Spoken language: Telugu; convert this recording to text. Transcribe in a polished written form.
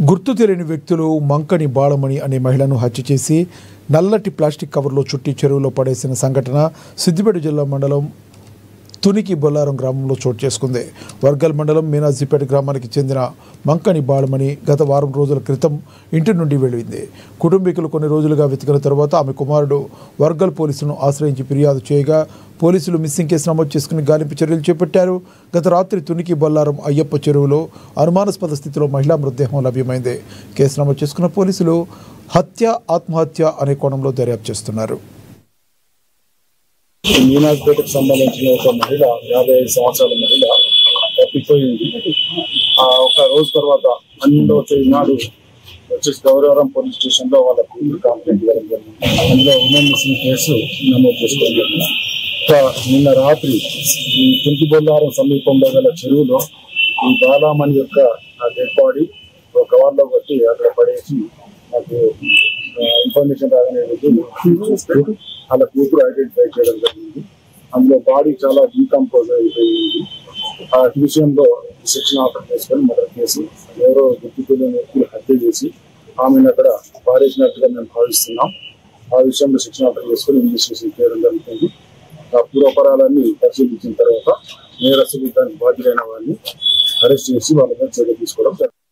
గుర్తు తెలియని వ్యక్తులు మంకని బాలమణి అనే మహిళను హత్య చేసి నల్లటి ప్లాస్టిక్ కవర్లో చుట్టి చెరువులో పడేసిన సంఘటన సిద్దిపేట జిల్లా మండలం తునికి బొల్లారం గ్రామంలో చోటు చేసుకుంది. వర్గల్ మండలం మీనాజీపేట గ్రామానికి చెందిన మంకని బాలమణి గత వారం రోజుల క్రితం ఇంటి నుండి వెళ్ళింది. కుటుంబీకులు కొన్ని రోజులుగా వెతికిన తర్వాత ఆమె కుమారుడు వర్గల్ పోలీసులను ఆశ్రయించి ఫిర్యాదు చేయగా పోలీసులు మిస్సింగ్ కేసు నమోదు చేసుకుని గాలింపు చర్యలు చేపట్టారు. గత రాత్రి తునికి బొల్లారం అయ్యప్ప చెరువులో అనుమానాస్పద స్థితిలో మహిళా మృతదేహం లభ్యమైంది. కేసు నమోదు చేసుకున్న పోలీసులు హత్య ఆత్మహత్య అనే కోణంలో దర్యాప్తు చేస్తున్నారు. మీనాజ్పేటకు సంబంధించిన ఒక మహిళ 55 సంవత్సరాల మహిళ తప్పిపోయింది. ఒక రోజు తర్వాత అందులో ఈనాడు వచ్చేసి గౌరవరం పోలీస్ స్టేషన్ లో వాళ్ళ కూతురు కంప్లైంట్ ఇవ్వడం జరిగింది. అందులో ఉమెన్ మిస్సింగ్ కేసు నమోదు చేసుకోవడం జరిగింది. నిన్న రాత్రి ఈ తునికి బొల్లారం సమీపంలో గల చెరువులో ఈ బాలమణి యొక్క డెడ్ బాడీ ఒక కవర్లో కొట్టి అక్కడ పడేసి నాకు ఇన్ఫర్మేషన్ రాగానే వాళ్ళ కూతురు ఐడెంటిఫై చేయడం జరిగింది. అందులో బాడీ చాలా డీకంపోజ్ అయిపోయింది. ఆ విషయంలో శిక్షణ ఆర్డర్ చేసుకొని మర్డర్ కేసు ఎవరో గుర్తు తెలియని వ్యక్తులు హత్య చేసి ఆమెను అక్కడ పారేసినట్టుగా మేము భావిస్తున్నాం. ఆ విషయంలో శిక్షణ ఆర్డర్ చేసుకొని ఇన్వెస్టిగేషన్ చేయడం జరుగుతుంది. ఆ పూర్వపరాలన్నీ పరిశీలించిన తర్వాత నేరస్తులు దానికి బాధ్యులైన వారిని అరెస్ట్ చేసి వాళ్ళ మీద చర్య తీసుకోవడం జరుగుతుంది.